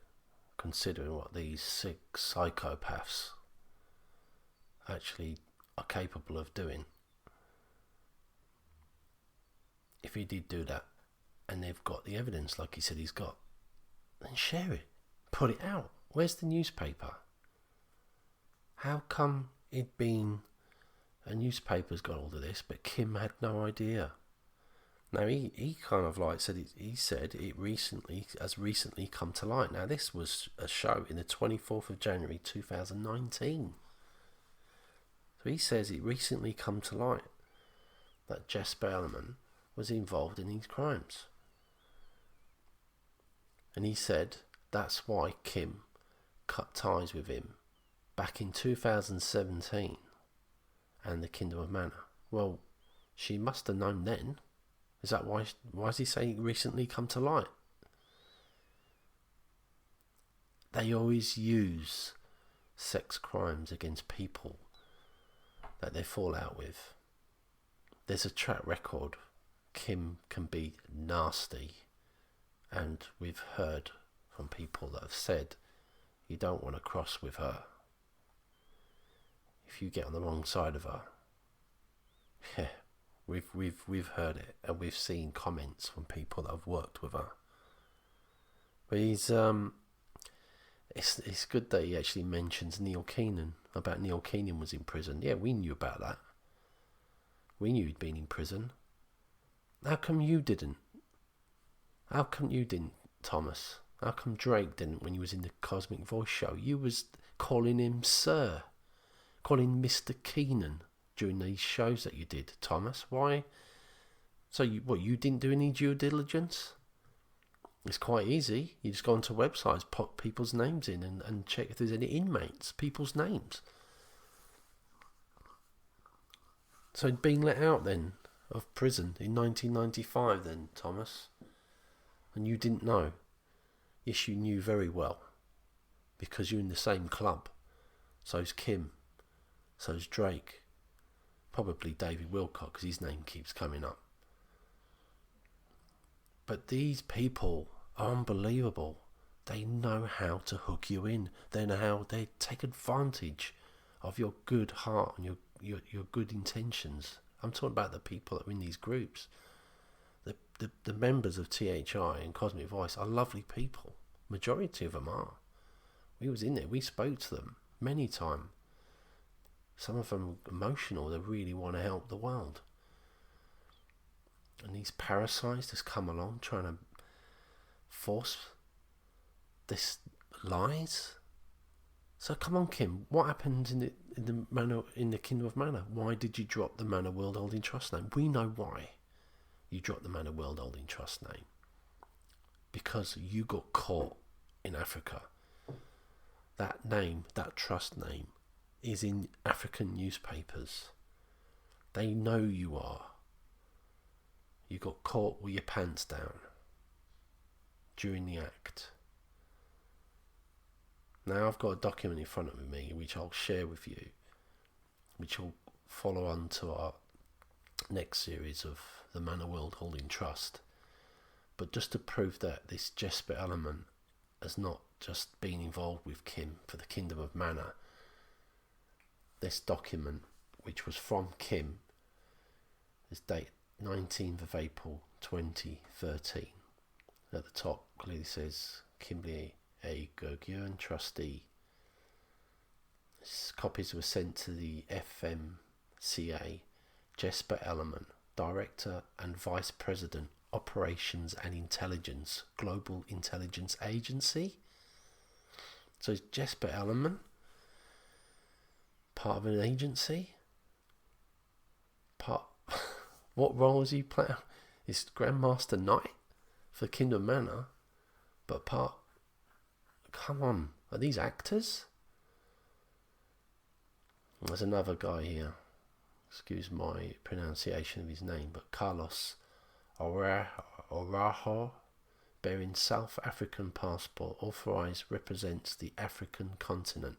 considering what these sick psychopaths actually are capable of doing. If he did do that, and they've got the evidence like he said he's got, then share it. Put it out. Where's the newspaper? How come a newspaper's got all of this, but Kim had no idea? Now he kind of like said he said it has recently come to light. Now this was a show in the 24th of January 2019. So he says it recently come to light that Jesper Ellerman was involved in these crimes. And he said that's why Kim cut ties with him back in 2017 and the Kingdom of Manna. Well, she must have known then. Is that why is he saying recently come to light? They always use sex crimes against people that they fall out with. There's a track record. Kim can be nasty, and we've heard from people that have said you don't want to cross with her if you get on the wrong side of her. Yeah. We've heard it, and we've seen comments from people that have worked with her. But he's it's good that he actually mentions Neil Keenan, about Neil Keenan was in prison. Yeah, we knew about that. We knew he'd been in prison. How come you didn't? How come you didn't, Thomas? How come Drake didn't when he was in the Cosmic Voice show? You was calling him Sir, calling Mr. Keenan during these shows that you did, Thomas. Why? So you didn't do any due diligence? It's quite easy. You just go onto websites, pop people's names in and check if there's any inmates, people's names. So being let out then of prison in 1995 then, Thomas, and you didn't know? Yes, you knew very well, because you're in the same club. So's Kim, so's Drake, probably David Wilcock, because his name keeps coming up. But these people are unbelievable. They know how to hook you in. They know how they take advantage of your good heart and your good intentions. I'm talking about the people that are in these groups. The members of THI and Cosmic Voice are lovely people. Majority of them are. We was in there. We spoke to them many times. Some of them emotional. They really want to help the world. And these parasites just come along trying to force this lies. So come on, Kim. What happened in the Kingdom of Manna? Why did you drop the Manna World Holding Trust name? We know why you dropped the Manna World Holding Trust name. Because you got caught in Africa. That name, that trust name, is in African newspapers. They know you are. You got caught with your pants down during the act. Now I've got a document in front of me which I'll share with you, which will follow on to our next series of the Manna World Holding Trust. But just to prove that this Jesper Ellerman has not just been involved with Kim for the Kingdom of Manna, this document, which was from Kim, is dated 19th of April 2013. At the top clearly says Kimberly Ann Goguen, trustee. Copies were sent to the FMCA, Jesper Ellerman, Director and Vice President, Operations and Intelligence, Global Intelligence Agency. So is Jesper Ellerman part of an agency? What role is he playing? Is Grandmaster Knight for Kingdom Manor? But come on, Are these actors? There's another guy here. Excuse my pronunciation of his name, but Carlos Arajo, bearing South African passport, authorised, represents the African continent.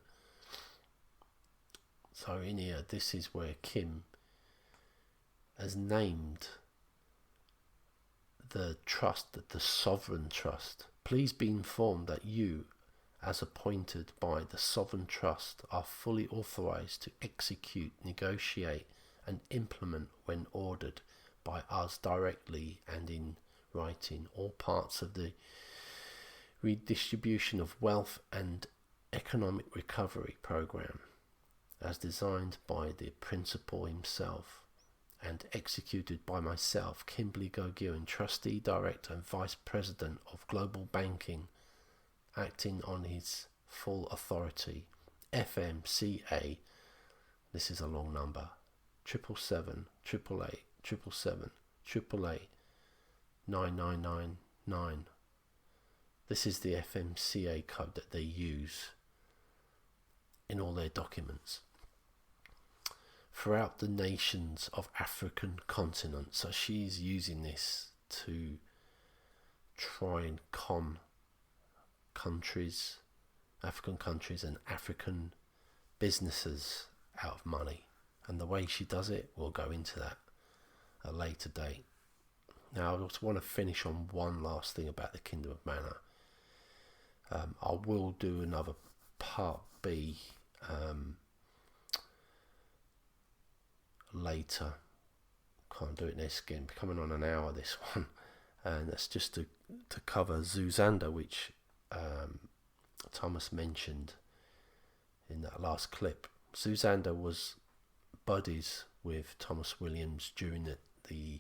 So in here, this is where Kim has named the trust, the sovereign trust. Please be informed that you, as appointed by the sovereign trust, are fully authorised to execute, negotiate and implement when ordered by us directly and in writing all parts of the redistribution of wealth and economic recovery program as designed by the principal himself and executed by myself, Kimberly Goguen, Trustee, Director and Vice President of Global Banking, acting on his full authority. FMCA, this is a long number, 777 888 777 888 9999. This is the FMCA code that they use in all their documents throughout the nations of African continent. So she's using this to try and con countries, African countries and African businesses out of money. And the way she does it, we'll go into that at a later date. Now I just want to finish on one last thing about the Kingdom of Manna. I will do another part B later. Can't do it this again. Coming on an hour this one, and that's just to cover Xander, which Thomas mentioned in that last clip. Xander was buddies with Thomas Williams during the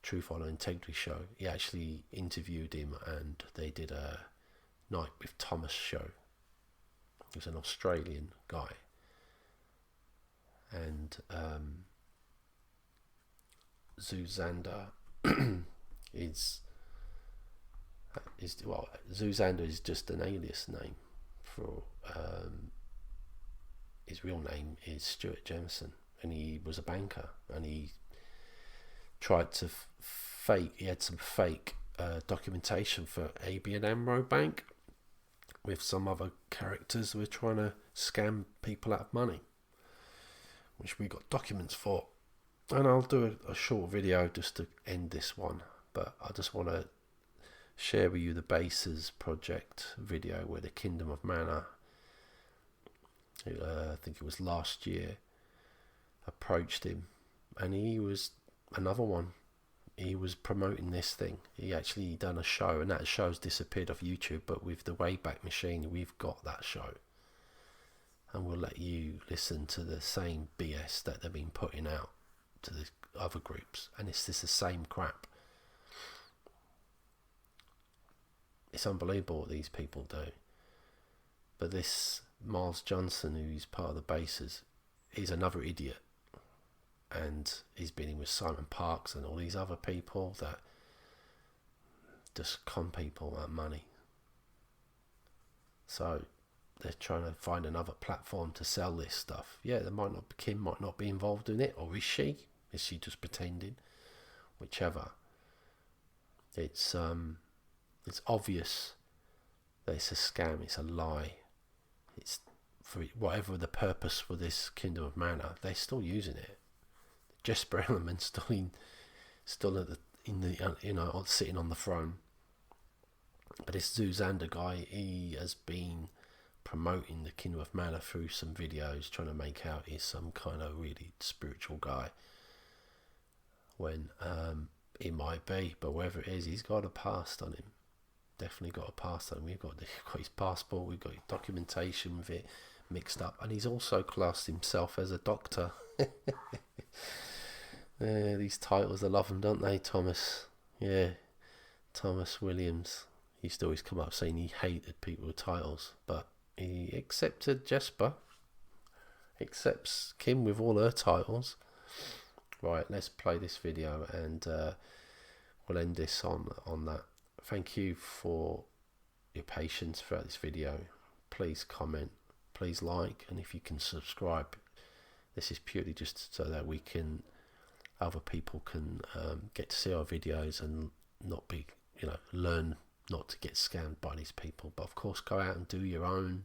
Truth, Honor, Integrity show. He actually interviewed him, and they did a Night with Thomas show. He was an Australian guy, and Xander is well, Xander is just an alias name for his real name is Stuart Jemerson, and he was a banker, and he tried to he had some fake documentation for ABN AMRO Bank with some other characters who were trying to scam people out of money, which we got documents for. And I'll do a short video just to end this one, but I just want to share with you the Bases Project video where the Kingdom of Manna, I think it was last year, approached him, and he was another one. He was promoting this thing. He actually done a show, and that show's disappeared off YouTube, but with the Wayback Machine we've got that show, and we'll let you listen to the same BS that they've been putting out to the other groups, and it's just the same crap. It's unbelievable what these people do. But this Miles Johnson, who's part of the Bases, he's another idiot, and he's been in with Simon Parks and all these other people that just con people out money. So they're trying to find another platform to sell this stuff. Yeah, Kim might not be involved in it, or is she? Is she just pretending? Whichever. It's obvious that it's a scam. It's a lie. It's for whatever the purpose for this Kingdom of Manna. They're still using it. Jesper Ellerman still at the sitting on the throne. But this Xander guy, he has been promoting the Kingdom of Manna through some videos, trying to make out he's some kind of really spiritual guy, when it might be, but whether it is, he's got a past on him. Definitely got a past on him. We've got his passport, we've got his documentation with it mixed up, and he's also classed himself as a doctor. Yeah, these titles, I love them, don't they, Thomas? Yeah, Thomas Williams. He used to always come up saying he hated people with titles, but he accepted Jesper, accepts Kim with all her titles. Right, let's play this video, and we'll end this on that. Thank you for your patience throughout this video. Please comment, please like, and if you can subscribe. This is purely just so that other people can get to see our videos and not be, learn not to get scammed by these people. But of course, go out and do your own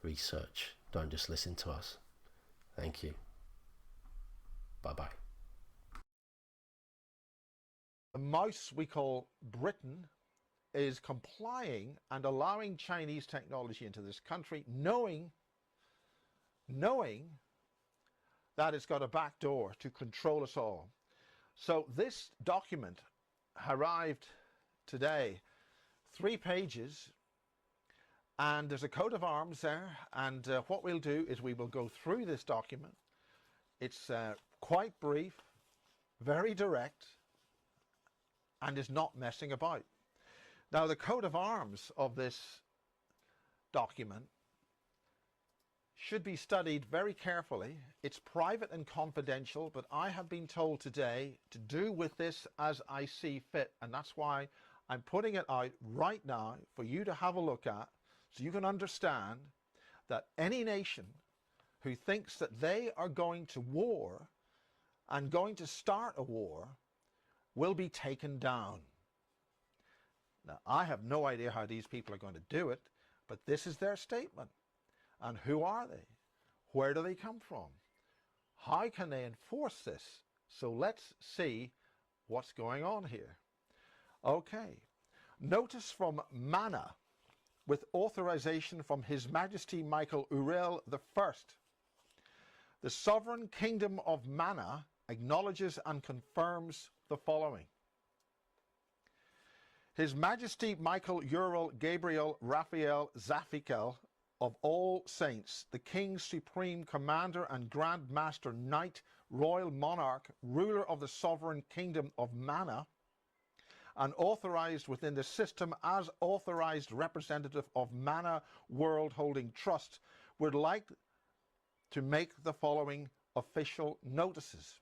research. Don't just listen to us. Thank you. Bye-bye. The mouse we call Britain is complying and allowing Chinese technology into this country, knowing that it's got a back door to control us all. So this document arrived today, 3 pages, and there's a coat of arms there, and what we'll do is we will go through this document. It's quite brief, very direct, and is not messing about. Now, the coat of arms of this document should be studied very carefully. It's private and confidential, but I have been told today to do with this as I see fit, and that's why I'm putting it out right now for you to have a look at, so you can understand that any nation who thinks that they are going to war and going to start a war will be taken down. Now, I have no idea how these people are going to do it, but this is their statement. And who are they? Where do they come from? How can they enforce this? So let's see what's going on here. Okay. Notice from Manna, with authorization from His Majesty Michael Urel I. The sovereign Kingdom of Manna acknowledges and confirms the following. His Majesty Michael Uriel Gabriel Raphael Zaphikel of all saints, the King Supreme Commander and Grand Master Knight, Royal Monarch, ruler of the sovereign Kingdom of Manna, and authorized within the system as authorized representative of Manna World Holding Trust, would like to make the following official notices.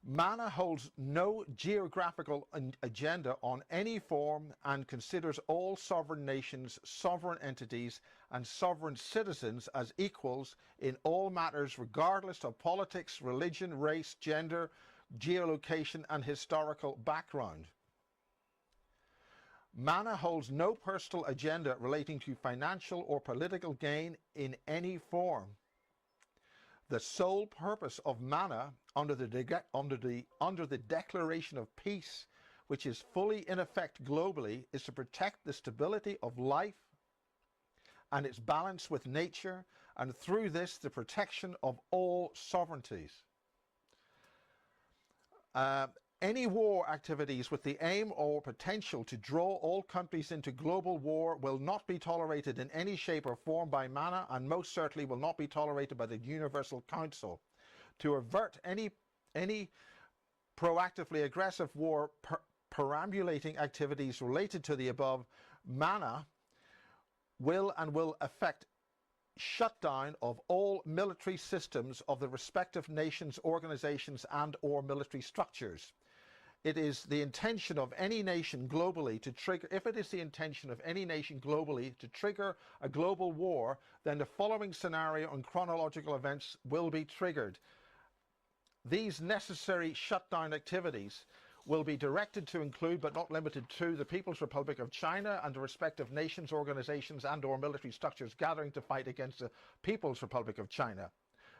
Manna holds no geographical agenda on any form and considers all sovereign nations, sovereign entities, and sovereign citizens as equals in all matters regardless of politics, religion, race, gender, geolocation, and historical background. Manna holds no personal agenda relating to financial or political gain in any form. The sole purpose of Manna under the Declaration of Peace, which is fully in effect globally, is to protect the stability of life and its balance with nature, and through this the protection of all sovereignties. Any war activities with the aim or potential to draw all countries into global war will not be tolerated in any shape or form by Manna, and most certainly will not be tolerated by the Universal Council. To avert any proactively aggressive war perambulating activities related to the above, Manna will effect shutdown of all military systems of the respective nations, organizations, and or military structures. It is the intention of any nation globally to trigger, if it is the intention of any nation globally to trigger a global war, then the following scenario and chronological events will be triggered. These necessary shutdown activities will be directed to include, but not limited to, the People's Republic of China and the respective nations, organizations, and or military structures gathering to fight against the People's Republic of China.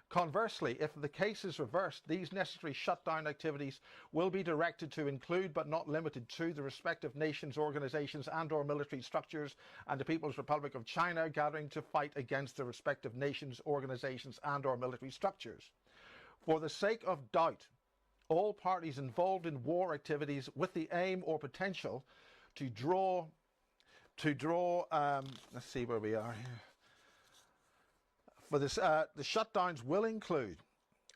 Conversely, if the case is reversed, these necessary shutdown activities will be directed to include, but not limited to, the respective nations, organizations, and or military structures and the People's Republic of China gathering to fight against the respective nations, organizations, and or military structures. For the sake of doubt, all parties involved in war activities with the aim or potential to draw, let's see where we are here. For this, the shutdowns will include,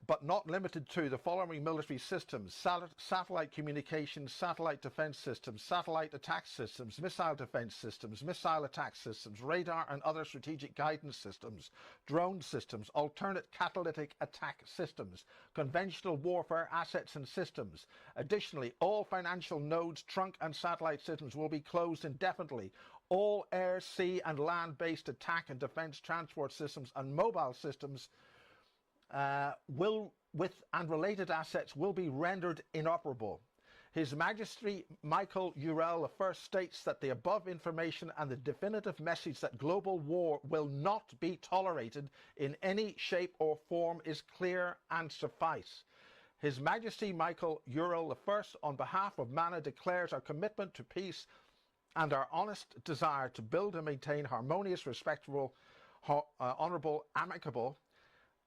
but not limited to, the following military systems: satellite communications, satellite defense systems, satellite attack systems, missile defense systems, missile attack systems, radar and other strategic guidance systems, drone systems, alternate catalytic attack systems, conventional warfare assets and systems. Additionally, all financial nodes, trunk and satellite systems will be closed indefinitely. all air, sea, and land-based attack and defense transport systems and mobile systems and related assets will be rendered inoperable. His Majesty Michael Urel I states that the above information and the definitive message that global war will not be tolerated in any shape or form is clear and suffice. His Majesty Michael Urel I, on behalf of Manna, declares our commitment to peace and our honest desire to build and maintain harmonious, respectful, honourable, amicable,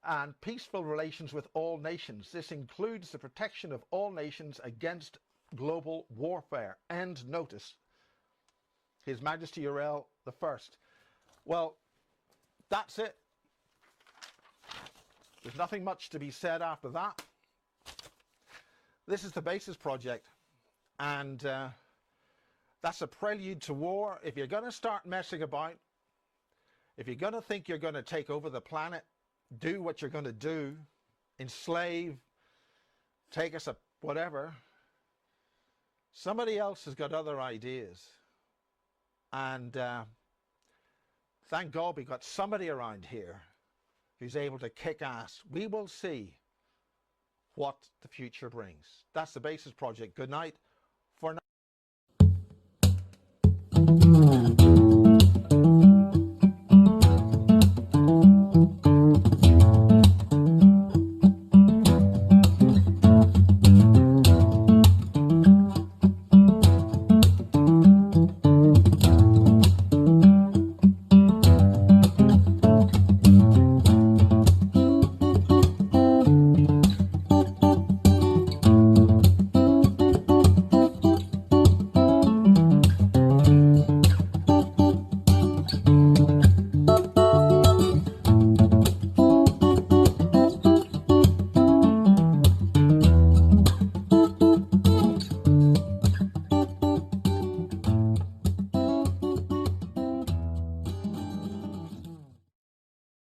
and peaceful relations with all nations. This includes the protection of all nations against global warfare. End notice. His Majesty Urel I. Well, that's it. There's nothing much to be said after that. This is the Basis Project, and that's a prelude to war. If you're going to start messing about, if you're going to think you're going to take over the planet, do what you're going to do, enslave, take us a whatever, somebody else has got other ideas. And thank God we got somebody around here who's able to kick ass. We will see what the future brings. That's the Basis Project. Good night.